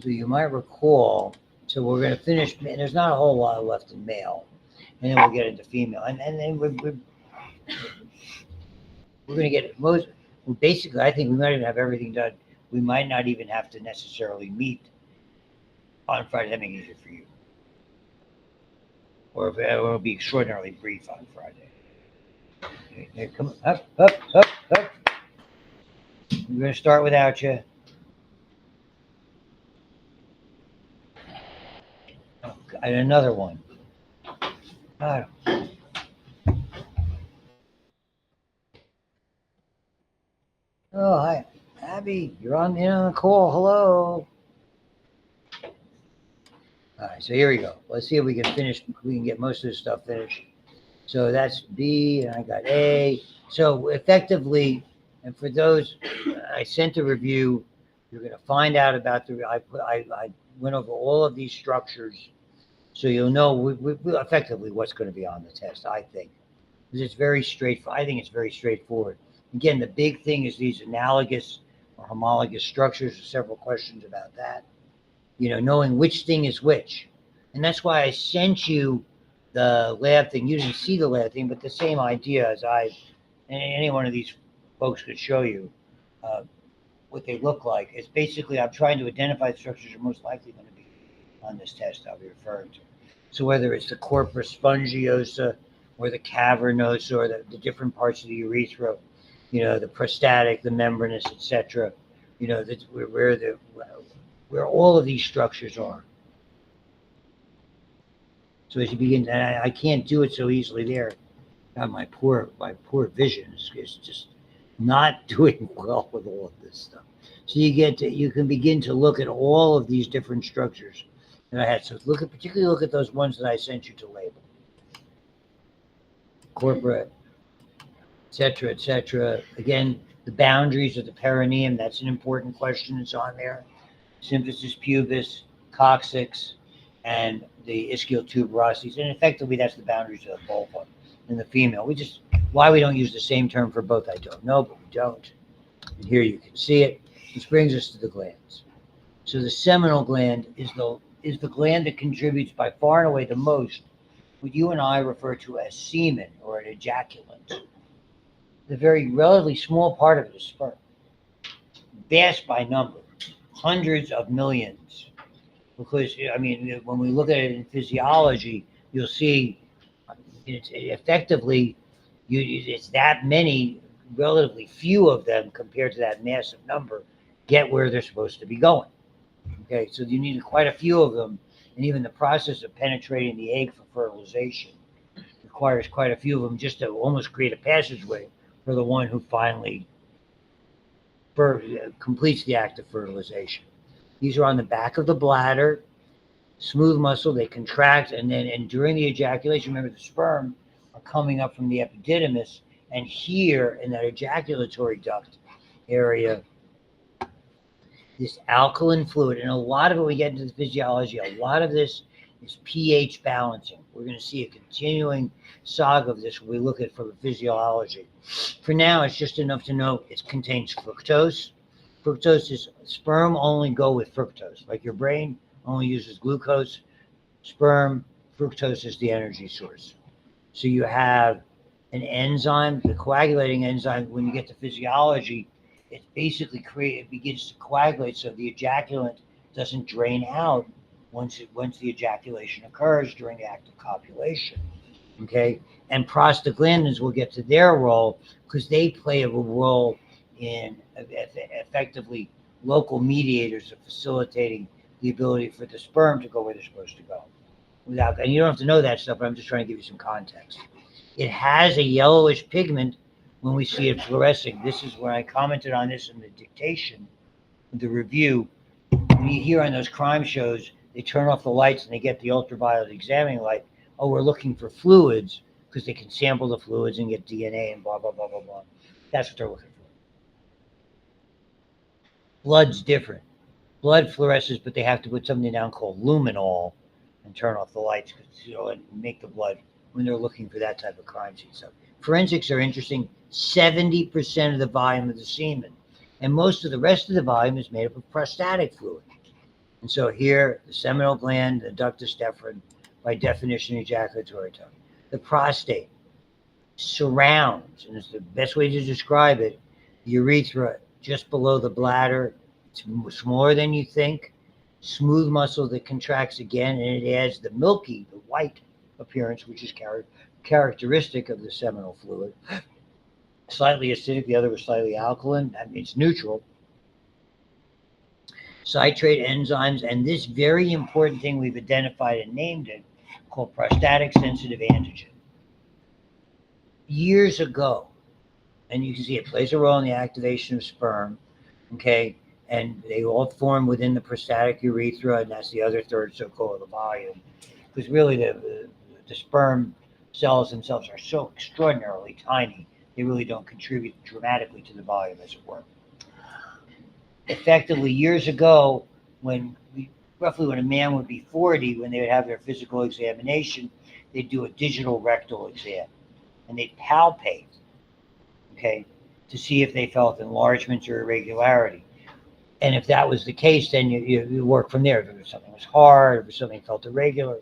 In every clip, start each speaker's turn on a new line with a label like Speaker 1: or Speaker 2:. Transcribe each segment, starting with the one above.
Speaker 1: So you might recall, so we're going to finish, and there's not a whole lot left in male, and then we'll get into female. And then we're going to get most, well, basically, I think we might even have everything done. We might not even have to necessarily meet on Friday. That makes it easier for you. Or if it'll be extraordinarily brief on Friday. Okay, come on, up, up, up, up. We're going to start without you. Oh, and another one. God. Oh, hi. Abby, you're on the call. Hello. All right, so here we go. Let's see if we can finish. We can get most of this stuff finished. So that's B, and I got A. So effectively, and for those, I sent a review. You're going to find out about I went over all of these structures, so you'll know we effectively what's going to be on the test. I think because it's very straightforward. I think it's very straightforward. Again, the big thing is these analogous or homologous structures. There's several questions about that. Knowing which thing is which. And that's why I sent you the lab thing. You didn't see the lab thing, but the same idea as any one of these folks could show you what they look like. It's basically, I'm trying to identify the structures that are most likely going to be on this test I'll be referring to. So whether it's the corpus spongiosa or the cavernosa or the different parts of the urethra, the prostatic, the membranous, etc., where all of these structures are. So as you begin, and I can't do it so easily there. My poor vision is just not doing well with all of this stuff. So you can begin to look at all of these different structures that I had. So particularly look at those ones that I sent you to label. Corpora, etc., etc. Again, the boundaries of the perineum, that's an important question that's on there. Symphysis pubis, coccyx, and the ischial tuberosities. And effectively, that's the boundaries of the vulva in the female. Why we don't use the same term for both, I don't know, but we don't. And here you can see it. This brings us to the glands. So the seminal gland is the gland that contributes by far and away the most, what you and I refer to as semen or an ejaculant. The very relatively small part of it is sperm. Vast by number, hundreds of millions. Because, when we look at it in physiology, you'll see it's effectively, it's that many, relatively few of them compared to that massive number get where they're supposed to be going. Okay, so you need quite a few of them, and even the process of penetrating the egg for fertilization requires quite a few of them just to almost create a passageway for the one who finally completes the act of fertilization. These are on the back of the bladder, smooth muscle, they contract, and during the ejaculation, remember the sperm are coming up from the epididymis, and here in that ejaculatory duct area, this alkaline fluid, and a lot of it, we get into the physiology, a lot of this is pH balancing. We're going to see a continuing saga of this when we look at from the physiology. For now, it's just enough to know it contains fructose. Fructose is sperm only go with fructose, like your brain only uses glucose. Sperm, fructose is the energy source. So you have an enzyme, the coagulating enzyme. When you get to physiology, it basically it begins to coagulate, so the ejaculant doesn't drain out once the ejaculation occurs during the act of copulation. Okay, and prostaglandins will get to their role because they play a role in effectively local mediators of facilitating the ability for the sperm to go where they're supposed to go. And you don't have to know that stuff, but I'm just trying to give you some context. It has a yellowish pigment when we see it fluorescing. This is where I commented on this in the dictation, the review. When you hear on those crime shows, they turn off the lights and they get the ultraviolet examining light. Oh, we're looking for fluids because they can sample the fluids and get DNA and blah, blah, blah, blah, blah. That's what they're looking for. Blood's different. Blood fluoresces, but they have to put something down called luminol and turn off the lights, and make the blood when they're looking for that type of crime scene stuff. Forensics are interesting. 70% of the volume of the semen, and most of the rest of the volume is made up of prostatic fluid. And so here, the seminal gland, the ductus deferens, by definition, ejaculatory tone. The prostate surrounds, and it's the best way to describe it, the urethra just below the bladder. It's smaller than you think. Smooth muscle that contracts again, and it adds the milky, the white appearance, which is characteristic of the seminal fluid. Slightly acidic, the other was slightly alkaline. That means neutral. Citrate enzymes, and this very important thing we've identified and named it, called prostatic sensitive antigen. Years ago, and you can see it plays a role in the activation of sperm, okay, and they all form within the prostatic urethra, and that's the other third so-called the volume, because really the sperm cells themselves are so extraordinarily tiny, they really don't contribute dramatically to the volume, as it were. Effectively, years ago, roughly when a man would be 40, when they would have their physical examination, they'd do a digital rectal exam, and they'd palpate, okay, to see if they felt enlargements or irregularity. And if that was the case, then you work from there. If something was hard, if something felt irregular,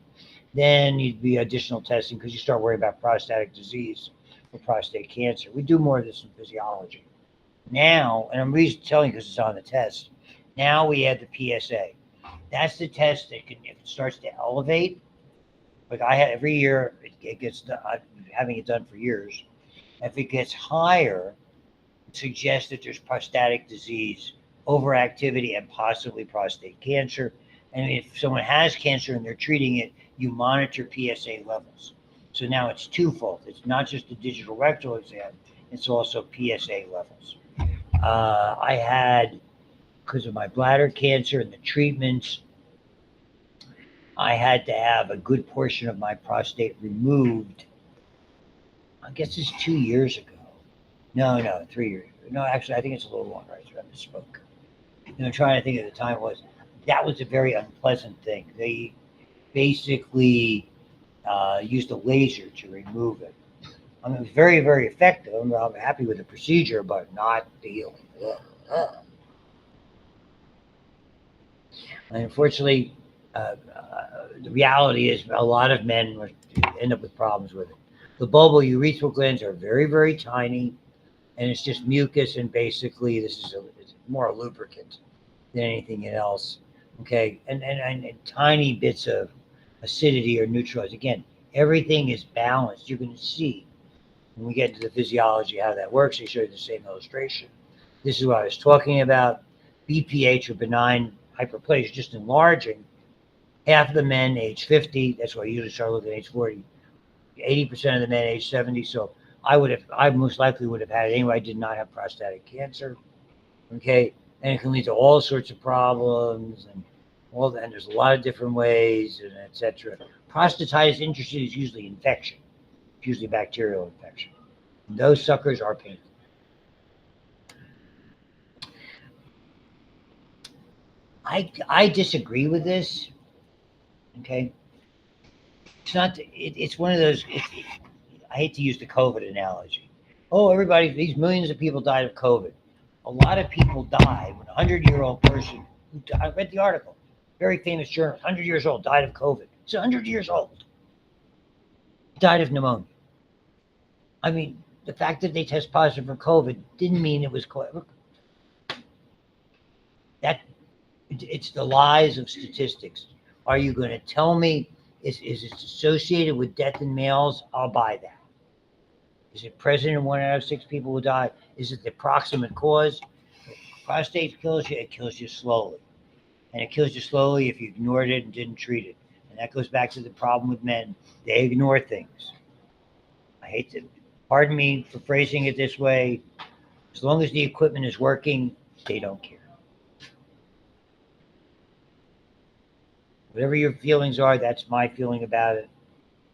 Speaker 1: then you'd be additional testing, because you start worrying about prostatic disease or prostate cancer. We do more of this in physiology. Now, and I'm telling you because it's on the test, now we add the PSA. That's the test that can, if it starts to elevate, like I have every year, it gets done, I've been having it done for years. If it gets higher, it suggests that there's prostatic disease, overactivity, and possibly prostate cancer. And if someone has cancer and they're treating it, you monitor PSA levels. So now it's twofold. It's not just a digital rectal exam, it's also PSA levels. I had, because of my bladder cancer and the treatments, I had to have a good portion of my prostate removed. I guess it's 2 years ago. No, 3 years. No, actually, I think it's a little longer. I misspoke. I'm trying to think of the time it was. That was a very unpleasant thing. They basically used a laser to remove it. I mean, it was very, very effective. I'm happy with the procedure, but not the healing. And unfortunately, the reality is a lot of men end up with problems with it. The bulbar urethral glands are very, very tiny, and it's just mucus, and basically it's more a lubricant than anything else. Okay, and tiny bits of acidity or neutralized. Again, everything is balanced. You can see when we get to the physiology how that works. I showed you the same illustration. This is what I was talking about. BPH, or benign hyperplasia, just enlarging. Half of the men age 50, that's why I usually start looking at age 40. 80% of the men age 70. So I most likely would have had it anyway. I did not have prostatic cancer. Okay, and it can lead to all sorts of problems, and there's a lot of different ways, and etc. Prostatitis, interesting, is usually infection. It's usually bacterial infection. And those suckers are painful. I disagree with this. Okay, it's one of those. I hate to use the COVID analogy. Oh, these millions of people died of COVID. A lot of people died when a 100-year-old person I read the article, very famous journalist, 100 years old, died of COVID. He's 100 years old. Died of pneumonia. I mean, the fact that they test positive for COVID didn't mean it was COVID. It's the lies of statistics. Are you going to tell me is it associated with death in males? I'll buy that. Is it present in 1 out of 6 people who die? Is it the proximate cause? Prostate kills you, it kills you slowly. And it kills you slowly if you ignored it and didn't treat it. And that goes back to the problem with men. They ignore things. I hate to, pardon me for phrasing it this way. As long as the equipment is working, they don't care. Whatever your feelings are, that's my feeling about it.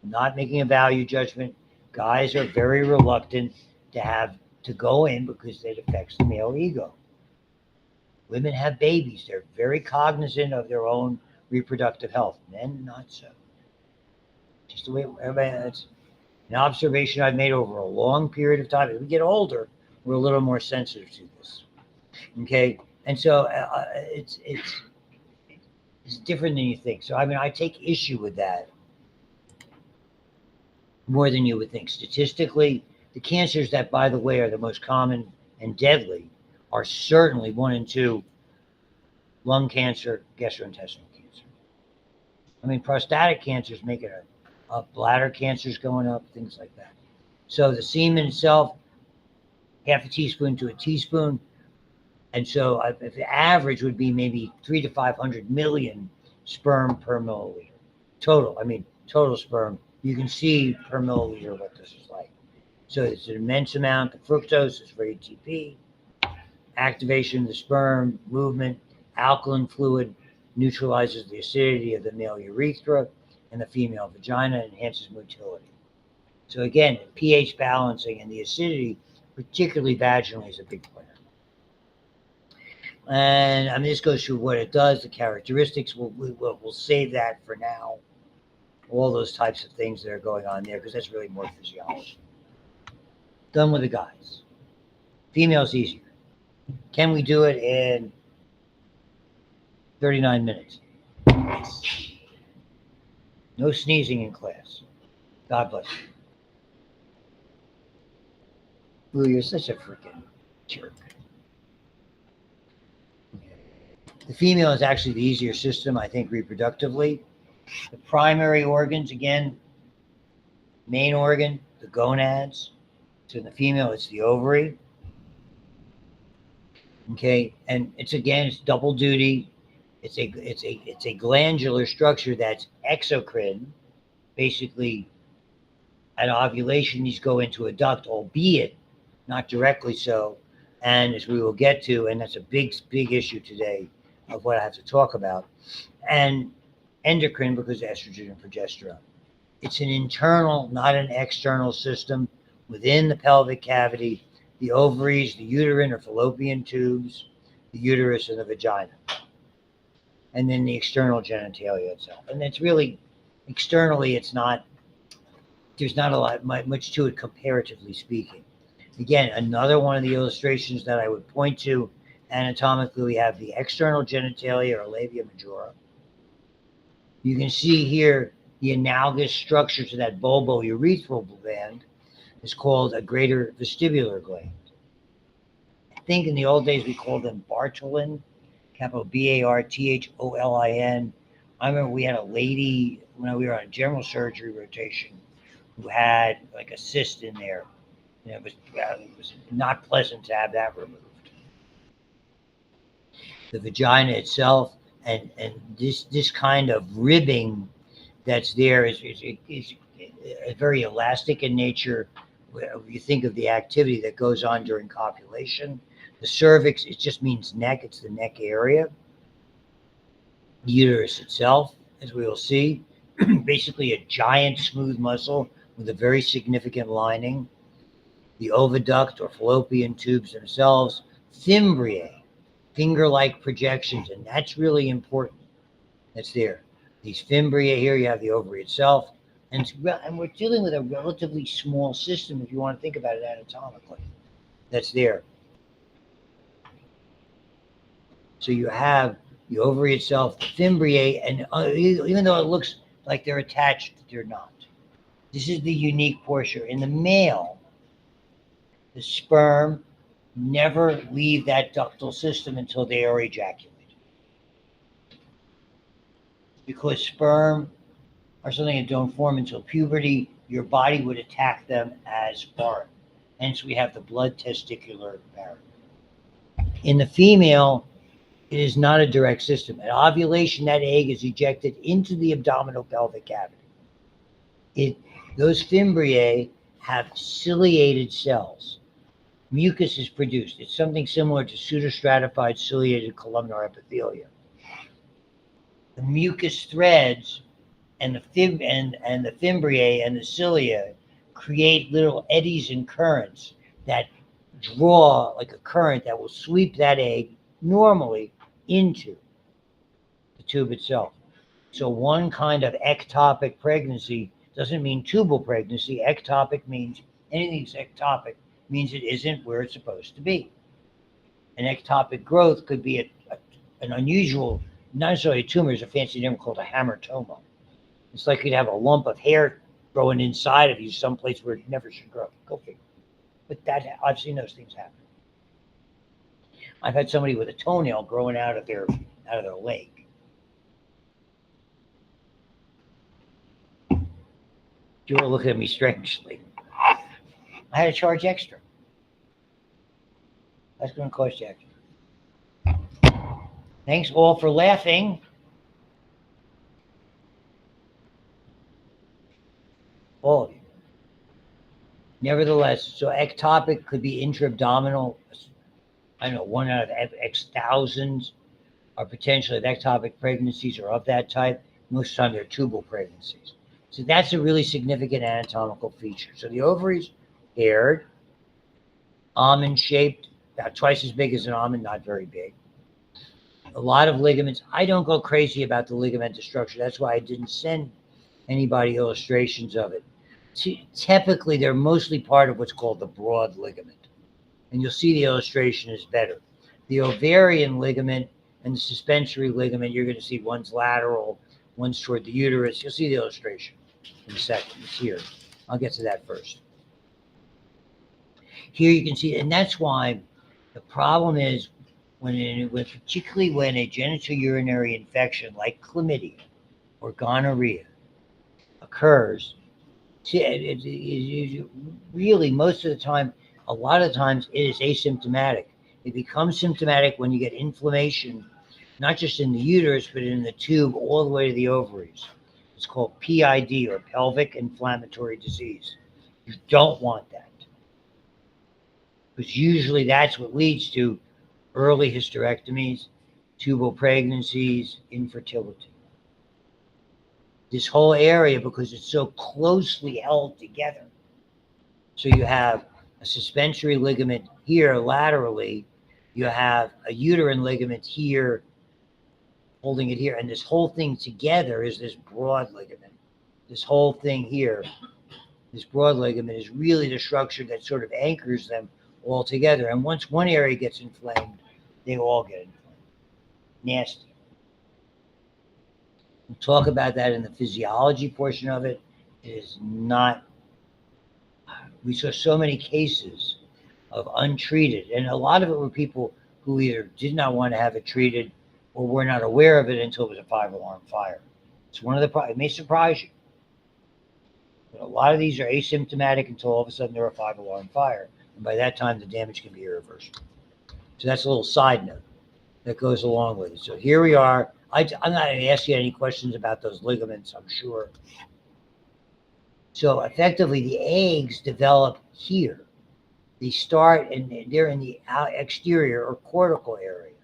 Speaker 1: I'm not making a value judgment. Guys are very reluctant to go in because it affects the male ego. Women have babies. They're very cognizant of their own reproductive health. Men, not so. Just the way everybody, that's an observation I've made over a long period of time. As we get older, we're a little more sensitive to this. Okay? And so It's different than you think. So, I mean, I take issue with that more than you would think. Statistically, the cancers that, by the way, are the most common and deadly are certainly 1 and 2 lung cancer, gastrointestinal cancer. I mean, prostatic cancers make it up, bladder cancers going up, things like that. So the semen itself, half a teaspoon to a teaspoon. And so if the average would be maybe 3 to 500 million sperm per milliliter. Total, I mean, total sperm. You can see per milliliter what this is like. So it's an immense amount. The fructose is for ATP, activation of the sperm, movement, alkaline fluid neutralizes the acidity of the male urethra and the female vagina, enhances motility. So again, pH balancing and the acidity, particularly vaginally, is a big player. And I mean, this goes through what it does, the characteristics. We'll save that for now. All those types of things that are going on there, because that's really more physiology. Done with the guys. Female's easier. Can we do it in 39 minutes? No sneezing in class. God bless you. Ooh, you're such a freaking jerk. The female is actually the easier system, I think, reproductively. The primary organs, again, main organ, the gonads. So in the female, it's the ovary. Okay, and it's double duty. It's a glandular structure that's exocrine. Basically, at ovulation, these go into a duct, albeit not directly so. And as we will get to, and that's a big issue today of what I have to talk about, and endocrine because of estrogen and progesterone. It's an internal, not an external system within the pelvic cavity, the ovaries, the uterine or fallopian tubes, the uterus and the vagina, and then the external genitalia itself. And it's really, externally, it's not, there's not a lot, much to it comparatively speaking. Again, another one of the illustrations that I would point to anatomically, we have the external genitalia or labia majora. You can see here the analogous structure to that bulbourethral gland is called a greater vestibular gland. I think in the old days we called them Bartholin, capital Bartholin. I remember we had a lady when we were on a general surgery rotation who had like a cyst in there. And it was not pleasant to have that removed. The vagina itself and this kind of ribbing that's there is very elastic in nature. You think of the activity that goes on during copulation. The cervix, it just means neck. It's the neck area. The uterus itself, as we will see, basically a giant smooth muscle with a very significant lining. The oviduct or fallopian tubes themselves, fimbriae, finger-like projections, and that's really important. That's there. These fimbriae here, you have the ovary itself, and we're dealing with a relatively small system if you want to think about it anatomically. That's there. So you have the ovary itself, the fimbriae, and even though it looks like they're attached, they're not. This is the unique portion. In the male, the sperm never leave that ductal system until they are ejaculated. Because sperm are something that don't form until puberty, your body would attack them as foreign. Hence, we have the blood testicular barrier. In the female, it is not a direct system. At ovulation, that egg is ejected into the abdominal pelvic cavity. Those fimbriae have ciliated cells. Mucus is produced. It's something similar to pseudostratified ciliated columnar epithelia. The mucus threads and the fimbriae and the cilia create little eddies and currents that draw like a current that will sweep that egg normally into the tube itself. So one kind of ectopic pregnancy doesn't mean tubal pregnancy. Ectopic means anything that's ectopic means it isn't where it's supposed to be. An ectopic growth could be an unusual not necessarily a tumor, is a fancy name called a hamartoma. It's like you'd have a lump of hair growing inside of you someplace where it never should grow. Go figure. But I've seen those things happen. I've had somebody with a toenail growing out of their leg. You were looking at me strangely. I had to charge extra. That's going to cost you extra. Thanks all for laughing. All of you. Nevertheless, so ectopic could be intra-abdominal. I don't know, 1 out of X thousands are potentially ectopic pregnancies or of that type. Most of the time they're tubal pregnancies. So that's a really significant anatomical feature. So the ovaries, haired, almond-shaped, about twice as big as an almond, not very big. A lot of ligaments. I don't go crazy about the ligamentous structure. That's why I didn't send anybody illustrations of it. Typically, they're mostly part of what's called the broad ligament. And you'll see the illustration is better. The ovarian ligament and the suspensory ligament, you're going to see one's lateral, one's toward the uterus. You'll see the illustration in a second. It's here. I'll get to that first. Here you can see, and that's why the problem is particularly when a genitourinary infection like chlamydia or gonorrhea occurs, it really most of the time, a lot of times it is asymptomatic. It becomes symptomatic when you get inflammation, not just in the uterus, but in the tube all the way to the ovaries. It's called PID, or pelvic inflammatory disease. You don't want that, because usually that's what leads to early hysterectomies, tubal pregnancies, infertility. This whole area, because it's so closely held together. So you have a suspensory ligament here laterally, you have a uterine ligament here holding it here, and this whole thing together is this broad ligament. This whole thing here, this broad ligament, is really the structure that sort of anchors them all together. And once one area gets inflamed, they all get inflamed. Nasty. We'll talk about that in the physiology portion of it. It is not. We saw so many cases of untreated, and a lot of it were people who either did not want to have it treated or were not aware of it until it was a 5-alarm fire. It's one of the, it may surprise you, but a lot of these are asymptomatic until all of a sudden they're a 5-alarm fire. And by that time, the damage can be irreversible. So that's a little side note that goes along with it. So here we are. I'm not going to ask you any questions about those ligaments, I'm sure. So effectively, the eggs develop here. They start, and they're in the exterior or cortical area.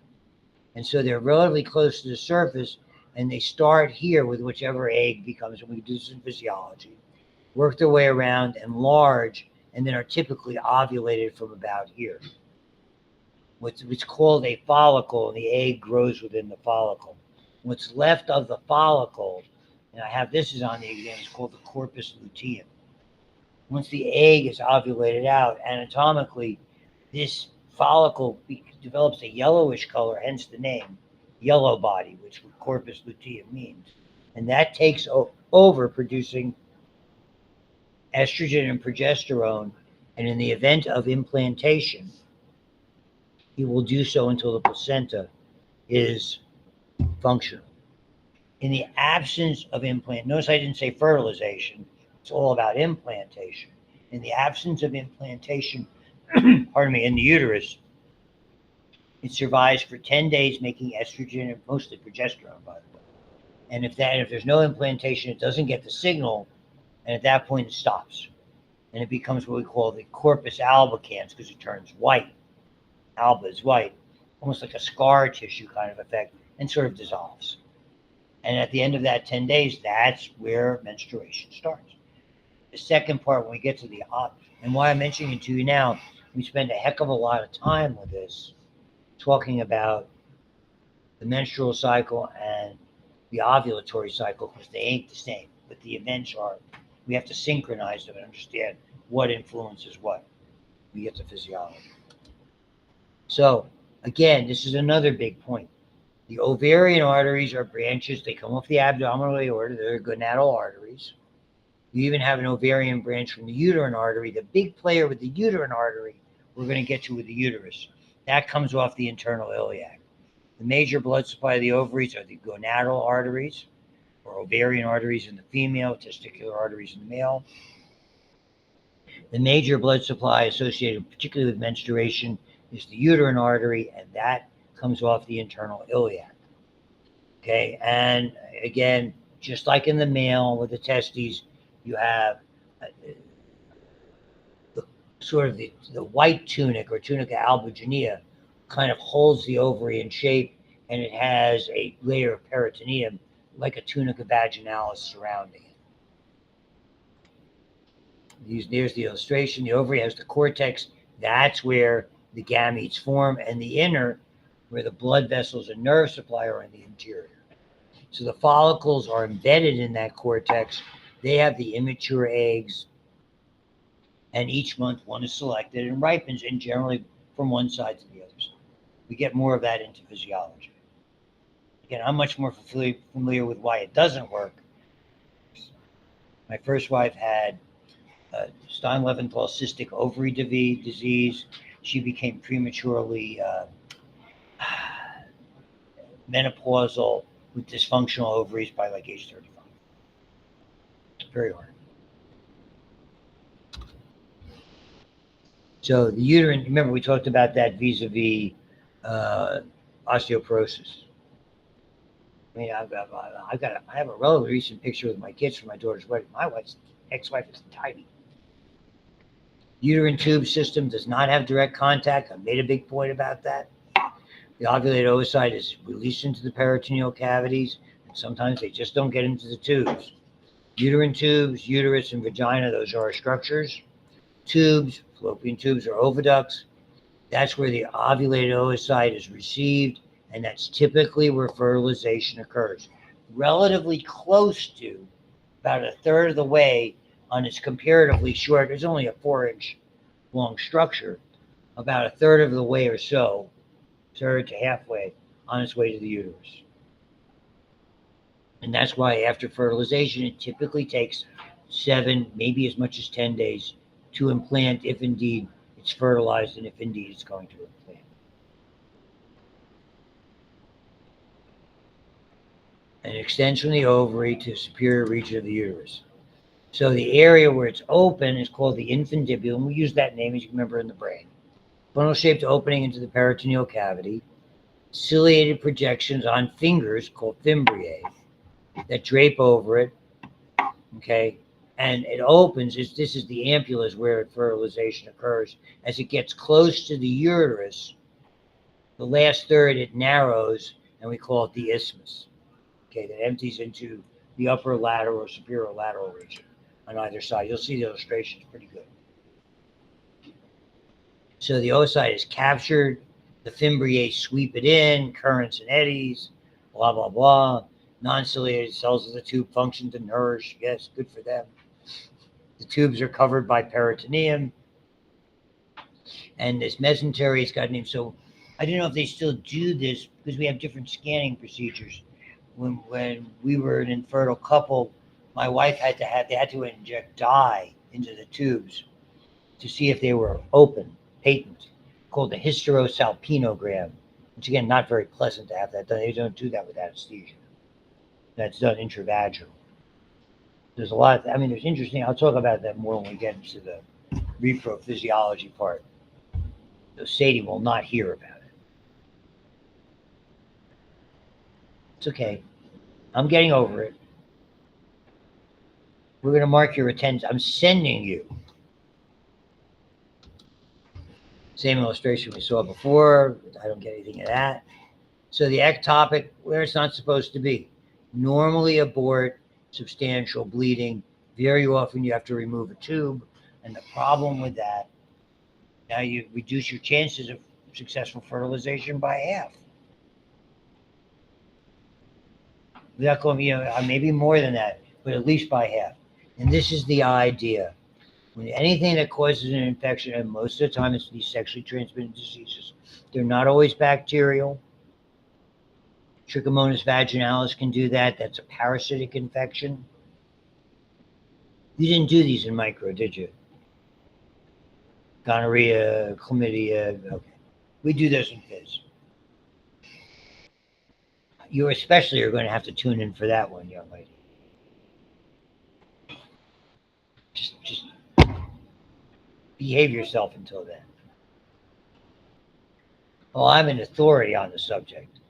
Speaker 1: And so they're relatively close to the surface, and they start here with whichever egg becomes, and we do this in physiology, work their way around, enlarge, and then are typically ovulated from about here. What's called a follicle, and the egg grows within the follicle. What's left of the follicle, and I have this is on the exam, it's called the corpus luteum. Once the egg is ovulated out, anatomically, this follicle develops a yellowish color, hence the name, yellow body, which corpus luteum means. And that takes over producing estrogen and progesterone, and in the event of implantation, it will do so until the placenta is functional. In the absence of implant, notice I didn't say fertilization, it's all about implantation. In the absence of implantation, pardon me, in the uterus, it survives for 10 days, making estrogen and mostly progesterone, by the way. And if there's no implantation, it doesn't get the signal, and at that point it stops. And it becomes what we call the corpus albicans, because it turns white. Alba is white, almost like a scar tissue kind of effect, and sort of dissolves. And at the end of that 10 days, that's where menstruation starts. The second part, when we get to the and why I'm mentioning it to you now, we spend a heck of a lot of time with this, talking about the menstrual cycle and the ovulatory cycle, because they ain't the same, but the events are. We have to synchronize them and understand what influences what. We get to physiology. So again, this is another big point. The ovarian arteries are branches. They come off the abdominal aorta. They're gonadal arteries. You even have an ovarian branch from the uterine artery. The big player with the uterine artery, we're going to get to with the uterus. That comes off the internal iliac. The major blood supply of the ovaries are the gonadal arteries, or ovarian arteries in the female, testicular arteries in the male. The major blood supply associated particularly with menstruation is the uterine artery, and that comes off the internal iliac. Okay, and again, just like in the male with the testes, you have the sort of the white tunic or tunica albuginea kind of holds the ovary in shape, and it has a layer of peritoneum like a tunica vaginalis surrounding it. There's the illustration. The ovary has the cortex. That's where the gametes form, and the inner, where the blood vessels and nerve supply, are in the interior. So the follicles are embedded in that cortex. They have the immature eggs, and each month one is selected and ripens, and generally from one side to the other side. We get more of that into physiology. Again, I'm much more familiar with why it doesn't work. My first wife had Stein-Leventhal cystic ovary disease. She became prematurely menopausal with dysfunctional ovaries by like age 35. It's very hard. So the uterine, remember we talked about that vis-a-vis osteoporosis. I mean, I have a relatively recent picture with my kids from my daughter's wedding. My wife's ex-wife is tiny. Uterine tube system does not have direct contact. I made a big point about that. The ovulated oocyte is released into the peritoneal cavities, and sometimes they just don't get into the tubes. Uterine tubes, uterus, and vagina, those are our structures. Tubes, fallopian tubes, or oviducts. That's where the ovulated oocyte is received, and that's typically where fertilization occurs. Relatively close to, about a third of the way on its comparatively short, it's only a 4-inch long structure, about a third of the way or so, third to halfway, on its way to the uterus. And that's why after fertilization, it typically takes 7, maybe as much as 10 days to implant, if indeed it's fertilized and if indeed it's going to implant. And it extends from the ovary to the superior region of the uterus. So the area where it's open is called the infundibulum. We use that name, as you remember, in the brain. Funnel-shaped opening into the peritoneal cavity. Ciliated projections on fingers called fimbriae that drape over it. Okay, and it opens. This is the ampulla, where fertilization occurs. As it gets close to the uterus, the last third, it narrows, and we call it the isthmus. Okay, that empties into the upper lateral or superior lateral region on either side. You'll see the illustration is pretty good. So the oocyte is captured. The fimbriae sweep it in, currents and eddies, blah, blah, blah. Non-ciliated cells of the tube function to nourish. Yes, good for them. The tubes are covered by peritoneum. And this mesentery has got a name. So I don't know if they still do this because we have different scanning procedures. When we were an infertile couple, my wife they had to inject dye into the tubes to see if they were open, patent, called the hysterosalpinogram, which again, not very pleasant to have that done. They don't do that with anesthesia. That's done intravaginal. There's a lot there's interesting, I'll talk about that more when we get into the repro physiology part. So Sadie will not hear about it. It's okay. I'm getting over it. We're going to mark your attendance. I'm sending you. Same illustration we saw before. I don't get anything of that. So the ectopic, where it's not supposed to be. Normally abort, substantial bleeding. Very often you have to remove a tube. And the problem with that, now you reduce your chances of successful fertilization by half. Without going, maybe more than that, but at least by half. And this is the idea. When anything that causes an infection, and most of the time it's these sexually transmitted diseases, they're not always bacterial. Trichomonas vaginalis can do that. That's a parasitic infection. You didn't do these in micro, did you? Gonorrhea, chlamydia. Okay. We do those in phys. You especially are going to have to tune in for that one, young lady. Just behave yourself until then. Well, I'm an authority on the subject.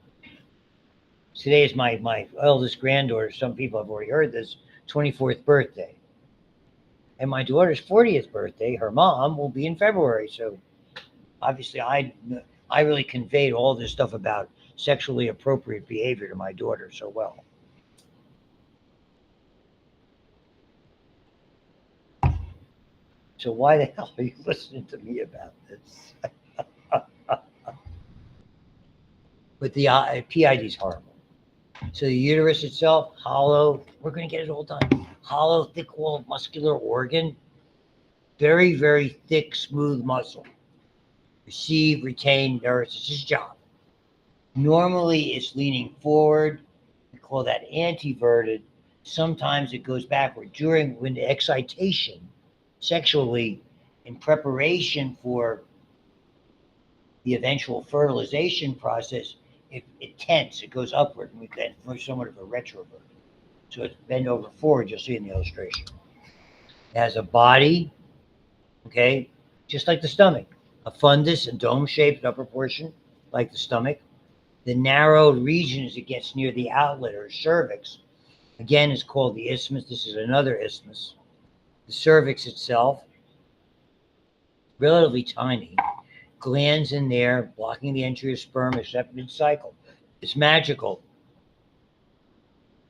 Speaker 1: Today is my eldest granddaughter. Some people have already heard this. 24th birthday. And my daughter's 40th birthday, her mom, will be in February. So obviously I really conveyed all this stuff about sexually appropriate behavior to my daughter so well. So why the hell are you listening to me about this? But the PID is horrible. So the uterus itself, hollow, we're going to get it all done. Hollow, thick-walled muscular organ, very, very thick, smooth muscle. Receive, retain, nourish. It's his job. Normally, it's leaning forward. We call that anteverted. Sometimes it goes backward. When the excitation, sexually, in preparation for the eventual fertilization process, it tends, it goes upward, and we're somewhat of a retrovert. So it's bend over forward, you'll see in the illustration. It has a body, okay, just like the stomach, a fundus, a dome-shaped upper portion, like the stomach. The narrowed region as it gets near the outlet or cervix, again, is called the isthmus. This is another isthmus. The cervix itself, relatively tiny, glands in there blocking the entry of sperm except mid-cycle. It's magical.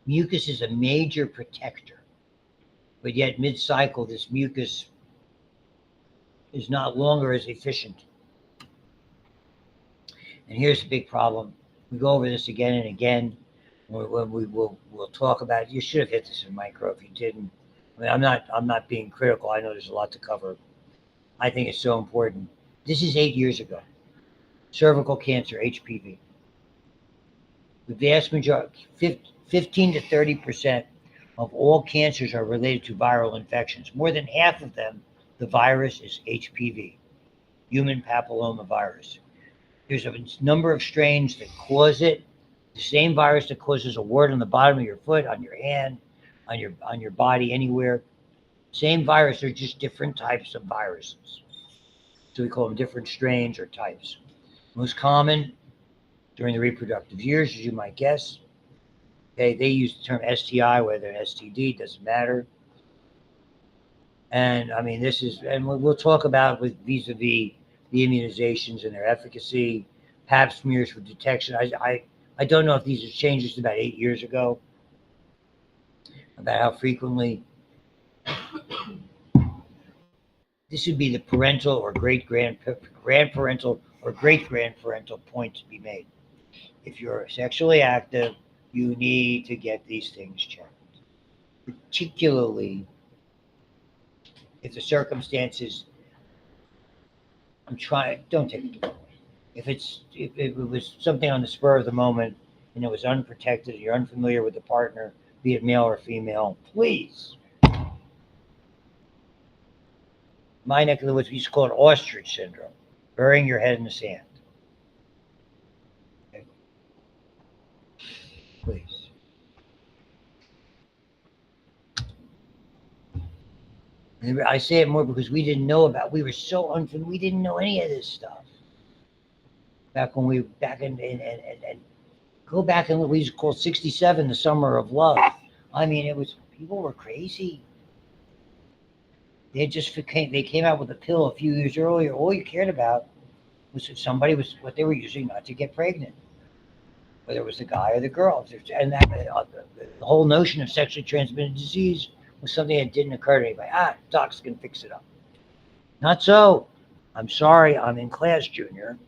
Speaker 1: Mucus is a major protector, but yet mid-cycle, this mucus is not longer as efficient. And here's the big problem. We go over this again and again. When we'll talk about it. You should have hit this in micro if you didn't. I mean, I'm not being critical. I know there's a lot to cover. I think it's so important. This is 8 years ago. Cervical cancer, HPV. The vast majority, 15 to 30% of all cancers are related to viral infections. More than half of them, the virus is HPV, human papilloma virus. There's a number of strains that cause it. The same virus that causes a wart on the bottom of your foot, on your hand, on your body, anywhere. Same virus, they're just different types of viruses. So we call them different strains or types. Most common during the reproductive years, as you might guess. Okay, they use the term STI, whether an STD, doesn't matter. And I mean, and we'll talk about with vis-a-vis the immunizations and their efficacy, pap smears for detection. I don't know if these have changed just about 8 years ago, about how frequently. This would be the parental or grandparental or great-grandparental point to be made. If you're sexually active, you need to get these things checked, particularly if the circumstances, don't take it the wrong way. If it was something on the spur of the moment and it was unprotected, you're unfamiliar with the partner, be it male or female, please. My neck of the woods, we used to call it ostrich syndrome, burying your head in the sand. Okay. Please. And I say it more because we were so unfamiliar, we didn't know any of this stuff. Back in go back in what we used to call 67, the summer of love. I mean, people were crazy. They came out with a pill a few years earlier. All you cared about was if what they were using not to get pregnant, whether it was the guy or the girl. And the whole notion of sexually transmitted disease was something that didn't occur to anybody. Doc's can fix it up. Not so. I'm sorry, I'm in class, Junior.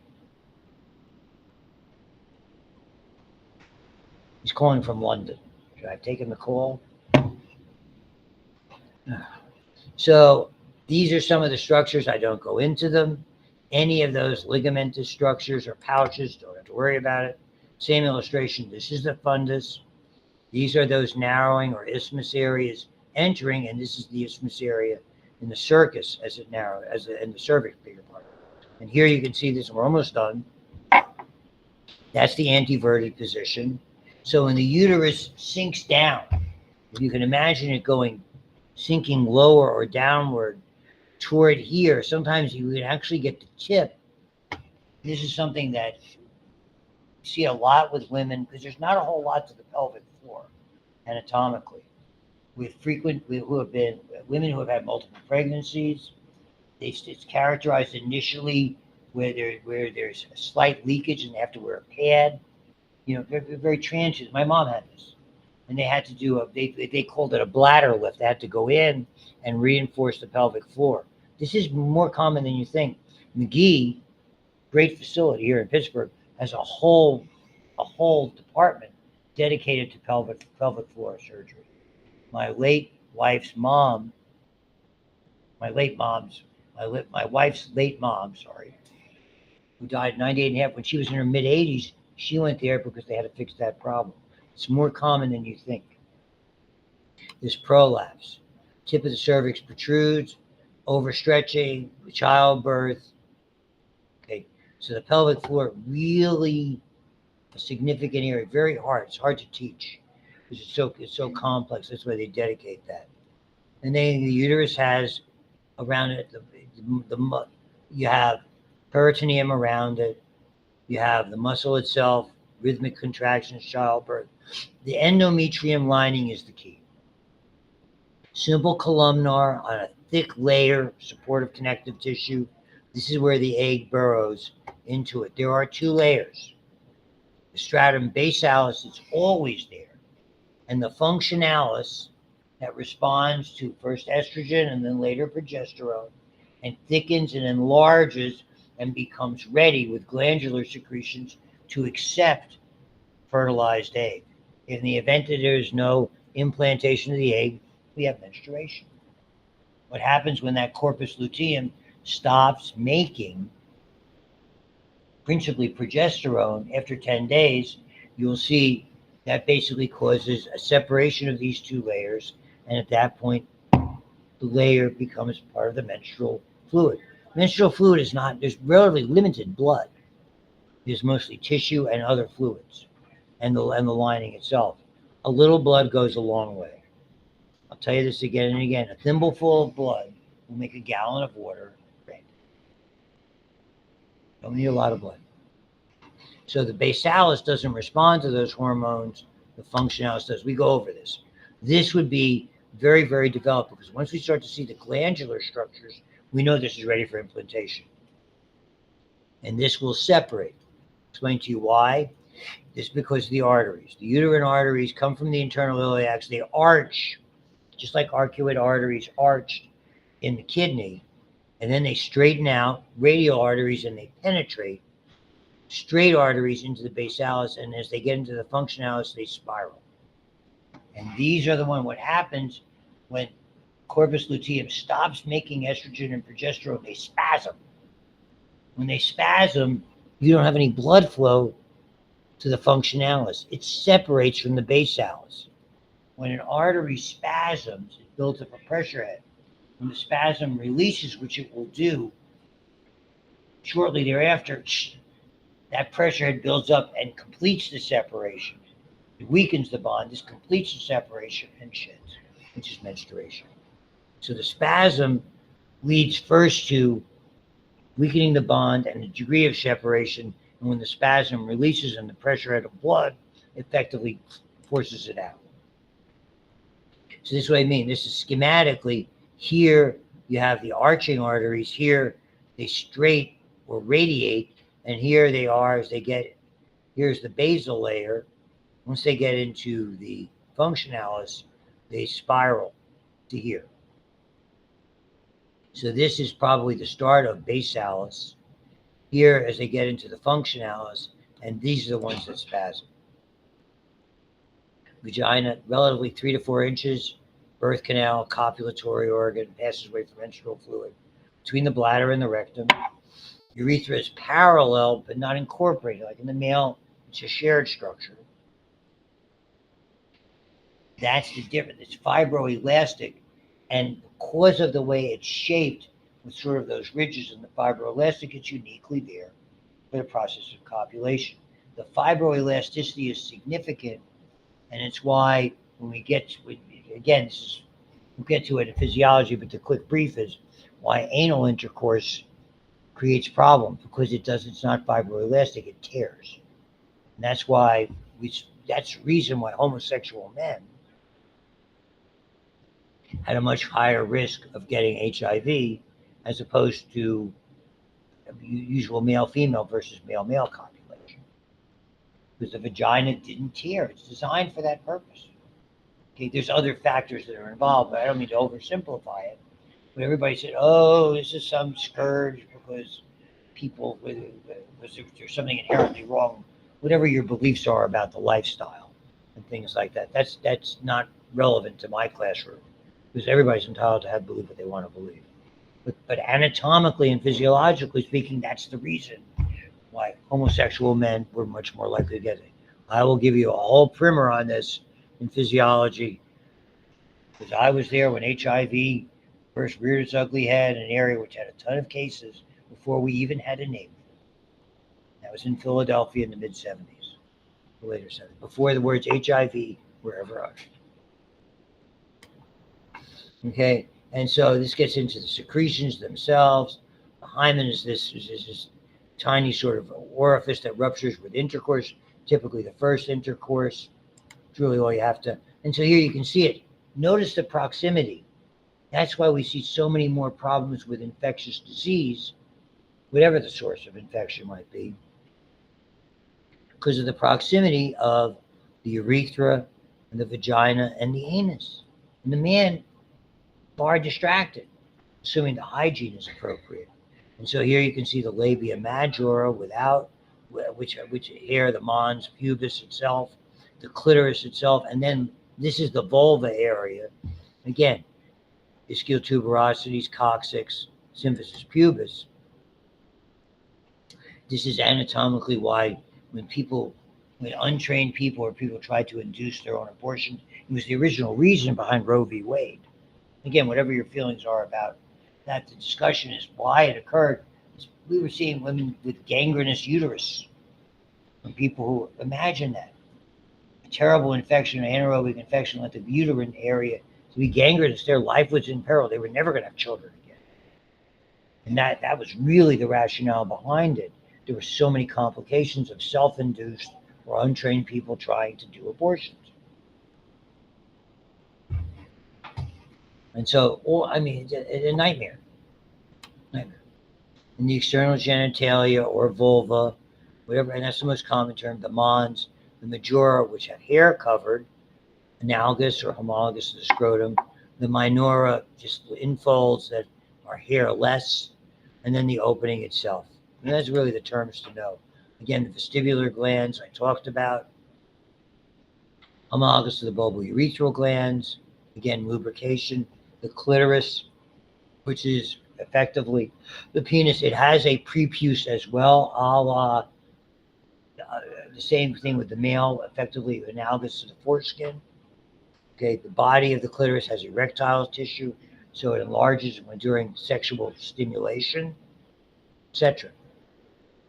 Speaker 1: He's calling from London. Should I have taken the call? So these are some of the structures. I don't go into them. Any of those ligamentous structures or pouches, don't have to worry about it. Same illustration. This is the fundus. These are those narrowing or isthmus areas entering, and this is the isthmus area in the circus as it narrows, in the cervix, bigger part. And here you can see this. We're almost done. That's the anteverted position. So when the uterus sinks down, if you can imagine it sinking lower or downward toward here, sometimes you can actually get the tip. This is something that you see a lot with women because there's not a whole lot to the pelvic floor anatomically. With women who have had multiple pregnancies, it's characterized initially where there's a slight leakage and they have to wear a pad. Very, very transient. My mom had this, and they had to do they called it a bladder lift. They had to go in and reinforce the pelvic floor. This is more common than you think. McGee, great facility here in Pittsburgh, has a whole department dedicated to pelvic floor surgery. My wife's late mom, who died at 98 and a half, when she was in her mid 80s, she went there because they had to fix that problem. It's more common than you think. This prolapse, tip of the cervix protrudes, overstretching, childbirth. Okay, so the pelvic floor really a significant area, very hard. It's hard to teach because it's so complex. That's why they dedicate that. And then the uterus has around it you have peritoneum around it. You have the muscle itself, rhythmic contractions, childbirth. The endometrium lining is the key. Simple columnar on a thick layer, supportive connective tissue. This is where the egg burrows into it. There are two layers. The stratum basalis is always there, and the functionalis that responds to first estrogen and then later progesterone and thickens and enlarges and becomes ready with glandular secretions to accept fertilized egg. In the event that there is no implantation of the egg, we have menstruation. What happens when that corpus luteum stops making principally progesterone after 10 days, you'll see that basically causes a separation of these two layers, and at that point, the layer becomes part of the menstrual fluid. Menstrual fluid there's relatively limited blood. There's mostly tissue and other fluids, and the lining itself. A little blood goes a long way. I'll tell you this again and again. A thimbleful of blood will make a gallon of water. Don't need a lot of blood. So the basalis doesn't respond to those hormones. The functionalis does. We go over this. This would be very, very developed because once we start to see the glandular structures, we know this is ready for implantation. And this will separate. I'll explain to you why. This is because of the arteries. The uterine arteries come from the internal iliacs. They arch, just like arcuate arteries arched in the kidney, and then they straighten out, radial arteries, and they penetrate straight arteries into the basalis, and as they get into the functionalis, they spiral. And these are the one. What happens when corpus luteum stops making estrogen and progesterone? They spasm. When they spasm, you don't have any blood flow to the functionalis. It separates from the basalis. When an artery spasms, it builds up a pressure head. When the spasm releases, which it will do shortly thereafter, that pressure head builds up and completes the separation. It weakens the bond. This completes the separation and sheds, which is menstruation. So the spasm leads first to weakening the bond and the degree of separation. And when the spasm releases and the pressure head of blood effectively forces it out. So this is what I mean. This is schematically. Here you have the arching arteries. Here they straight or radiate. And here they are as they get, here's the basal layer. Once they get into the functionalis, they spiral to here. So this is probably the start of basalis. Here as they get into the functionalis, and these are the ones that spasm. Vagina, relatively 3 to 4 inches. Birth canal, copulatory organ, passes away from menstrual fluid. Between the bladder and the rectum. Urethra is parallel but not incorporated. Like in the male, It's a shared structure. That's the difference. It's fibroelastic, and because of the way it's shaped with sort of those ridges in the fibroelastic, it's uniquely there for the process of copulation. The fibroelasticity is significant, and it's why when we get to, again, we'll get to it in physiology, but the quick brief is why anal intercourse creates problems, because it's not fibroelastic, it tears. And that's why that's the reason why homosexual men had a much higher risk of getting HIV as opposed to usual male-female versus male-male copulation. Because the vagina didn't tear. It's designed for that purpose. Okay, there's other factors that are involved, but I don't mean to oversimplify it. But everybody said, oh, this is some scourge because people, there's something inherently wrong, whatever your beliefs are about the lifestyle and things like that. That's not relevant to my classroom, because everybody's entitled to believe what they want to believe. But anatomically and physiologically speaking, that's the reason why homosexual men were much more likely to get it. I will give you a whole primer on this in physiology, because I was there when HIV first reared its ugly head in an area which had a ton of cases before we even had a name. That was in Philadelphia in the mid-'70s, the later '70s, before the words HIV were ever uttered. Okay, and so this gets into the secretions themselves. The hymen is this tiny sort of orifice that ruptures with intercourse, typically the first intercourse. It's really all you have to. And so here you can see it. Notice the proximity. That's why we see so many more problems with infectious disease, whatever the source of infection might be, because of the proximity of the urethra and the vagina and the anus. And the man, far distracted, assuming the hygiene is appropriate. And so here you can see the labia majora without, which here the mons pubis itself, the clitoris itself, and then this is the vulva area. Again, ischial tuberosities, coccyx, symphysis pubis. This is anatomically why when untrained people or people tried to induce their own abortion, it was the original reason behind Roe v. Wade. Again, whatever your feelings are about that, the discussion is why it occurred. We were seeing women with gangrenous uterus. And people who imagine that. A terrible infection, an anaerobic infection like the uterine area to be gangrenous, their life was in peril. They were never going to have children again. And that was really the rationale behind it. There were so many complications of self-induced or untrained people trying to do abortions. And so, it's a nightmare. In the external genitalia or vulva, whatever, and that's the most common term, the mons, the majora, which have hair covered, analogous or homologous to the scrotum, the minora, just infolds that are hairless, and then the opening itself. And that's really the terms to know. Again, the vestibular glands I talked about, homologous to the bulbourethral glands, again, lubrication, the clitoris, which is effectively the penis. It has a prepuce as well, a la the same thing with the male, effectively analogous to the foreskin. Okay, the body of the clitoris has erectile tissue, so it enlarges during sexual stimulation, etc.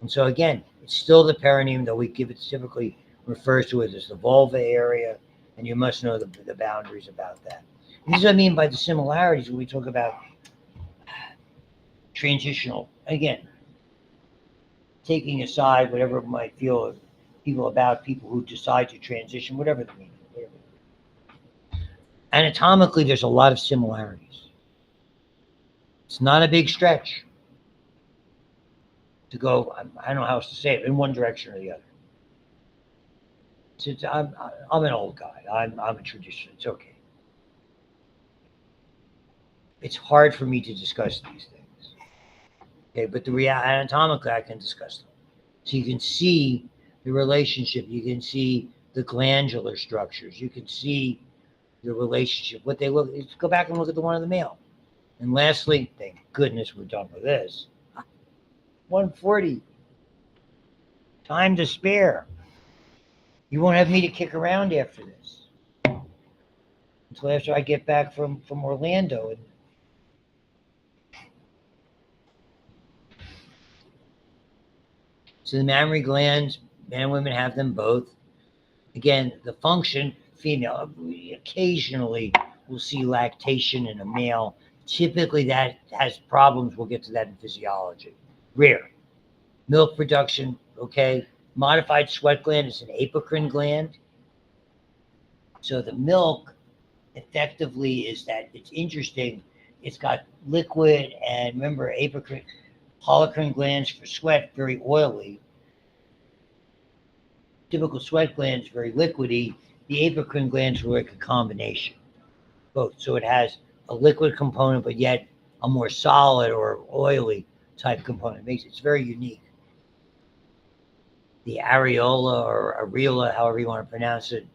Speaker 1: And so again, it's still the perineum, though we give it typically refers to it as the vulva area, and you must know the boundaries about that. And this is what I mean by the similarities when we talk about transitional. Again, taking aside whatever might feel people who decide to transition, whatever the meaning. Anatomically, there's a lot of similarities. It's not a big stretch to go, I don't know how else to say it, in one direction or the other. I'm an old guy. I'm a traditionalist. It's okay. It's hard for me to discuss these things. Okay, but anatomically, I can discuss them. So you can see the relationship. You can see the glandular structures. You can see the relationship, what they look. Let's go back and look at the one of the male. And lastly, thank goodness we're done with this. 140. Time to spare. You won't have me to kick around after this until after I get back from Orlando. And so the mammary glands, men and women have them both. Again, the function, female, occasionally we'll see lactation in a male. Typically that has problems. We'll get to that in physiology. Rare. Milk production, okay. Modified sweat gland is an apocrine gland. So the milk effectively is that it's interesting. It's got liquid, and remember, apocrine, holocrine glands for sweat, very oily. Typical sweat glands, very liquidy. The apocrine glands are like a combination, both. So it has a liquid component, but yet a more solid or oily type component. It's very unique. The areola or areola, however you want to pronounce it,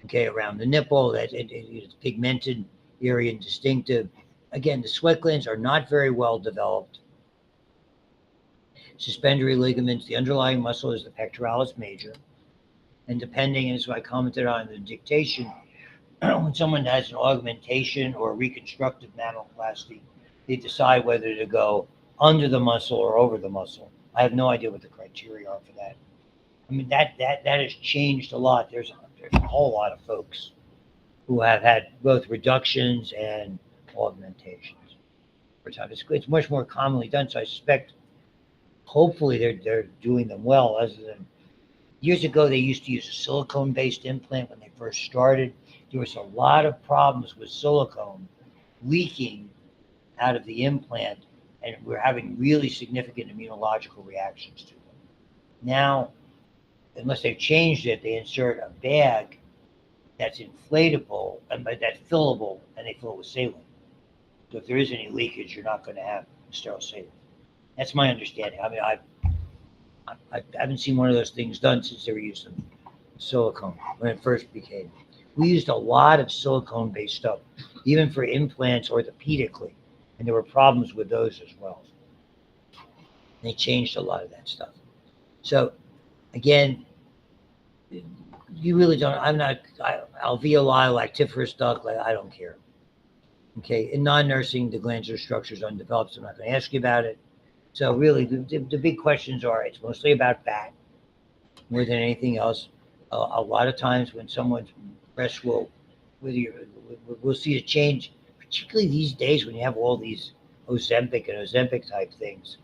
Speaker 1: okay, around the nipple, that it's pigmented area and distinctive. Again, the sweat glands are not very well developed. Suspensory ligaments, the underlying muscle is the pectoralis major. And depending, as I commented on the dictation, when someone has an augmentation or a reconstructive mammoplasty, they decide whether to go under the muscle or over the muscle. I have no idea what the criteria are for that. I mean, that has changed a lot. There's a whole lot of folks who have had both reductions and augmentations over time. It's much more commonly done, so I suspect, hopefully, they're doing them well. Other than years ago, they used to use a silicone-based implant when they first started. There was a lot of problems with silicone leaking out of the implant, and we're having really significant immunological reactions to them. Now, unless they've changed it, they insert a bag that's inflatable, but that's fillable, and they fill it with saline. So if there is any leakage, you're not going to have sterile saline. That's my understanding. I mean, I haven't seen one of those things done since they were using silicone when it first became. We used a lot of silicone-based stuff, even for implants orthopedically, and there were problems with those as well. They changed a lot of that stuff. So, again, you really don't. Alveoli, lactiferous duct, I don't care. Okay, in non-nursing, the glandular structure is undeveloped, so I'm not going to ask you about it. So really, the big questions are, it's mostly about fat more than anything else. A lot of times when someone's breast we'll see a change, particularly these days when you have all these Ozempic type things.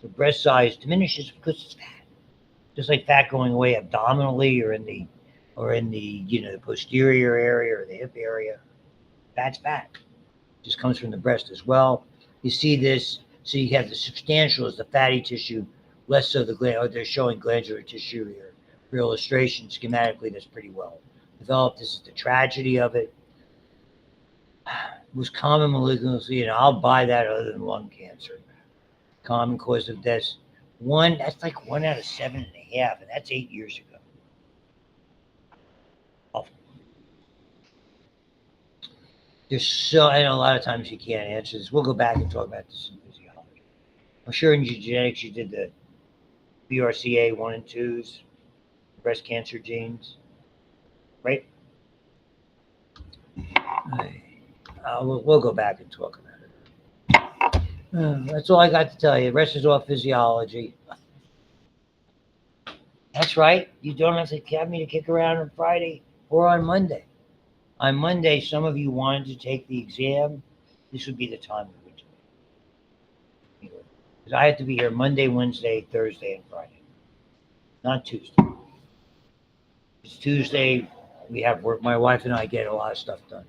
Speaker 1: The breast size diminishes because it's fat. Just like fat going away abdominally or in the the posterior area or the hip area. That's fat. It just comes from the breast as well. You see this, so you have the substantial as the fatty tissue, less so the gland. They're showing glandular tissue here for illustration. Schematically, that's pretty well developed. This is the tragedy of it. Most common malignancy, and I'll buy that other than lung cancer. Common cause of death. That's like 1 out of 7.5, and that's 8 years ago. And a lot of times you can't answer this. We'll go back and talk about this in physiology. I'm sure in your genetics you did the BRCA 1 and 2s, breast cancer genes, right? We'll go back and talk about it. That's all I got to tell you. The rest is all physiology. That's right. You don't have to have me to kick around on Friday or on Monday. On Monday, some of you wanted to take the exam. This would be the time we would do it. Because I have to be here Monday, Wednesday, Thursday, and Friday. Not Tuesday. It's Tuesday. We have work. My wife and I get a lot of stuff done.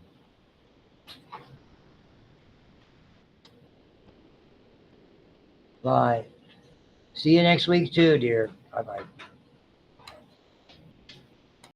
Speaker 1: Bye. See you next week too, dear. Bye-bye.